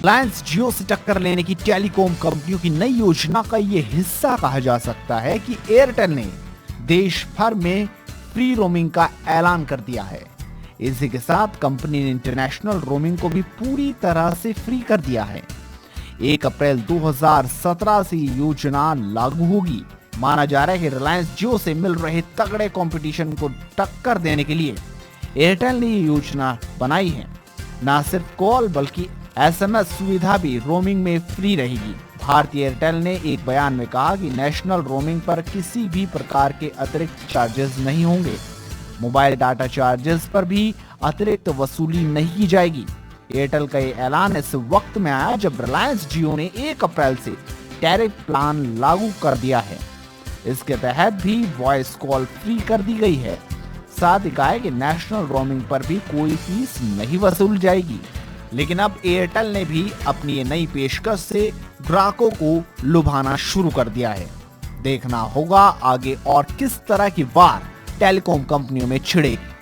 रिलायंस जियो से टक्कर लेने की टेलीकॉम कंपनियों की नई योजना का ये हिस्सा कहा जा सकता है कि एयरटेल ने देश भर में फ्री रोमिंग का ऐलान कर दिया है। इसी के साथ कंपनी ने इंटरनेशनल रोमिंग को भी पूरी तरह से फ्री कर दिया है। 1 अप्रैल 2017 से ये योजना लागू होगी। माना जा रहा है कि रिलायंस जियो से मिल रहे तगड़े कंपटीशन को टक्कर देने के लिए एयरटेल ने ये योजना बनाई है। न सिर्फ कॉल बल्कि SMS सुविधा भी रोमिंग में फ्री रहेगी। भारतीय एयरटेल ने एक बयान में कहा कि नेशनल रोमिंग पर किसी भी प्रकार के अतिरिक्त चार्जेस नहीं होंगे। मोबाइल डाटा चार्जेस पर भी अतिरिक्त वसूली नहीं की जाएगी। एयरटेल का ये ऐलान इस वक्त में आया जब रिलायंस जियो ने 1 अप्रैल से टैरिफ प्लान लागू कर दिया है। इसके तहत भी वॉइस कॉल फ्री कर दी गई है। साथ ही कहा है कि नेशनल रोमिंग पर भी कोई फीस नहीं वसूल जाएगी। लेकिन अब एयरटेल ने भी अपनी ये नई पेशकश से ग्राहकों को लुभाना शुरू कर दिया है। देखना होगा आगे और किस तरह की वार टेलीकॉम कंपनियों में छिड़ेगी।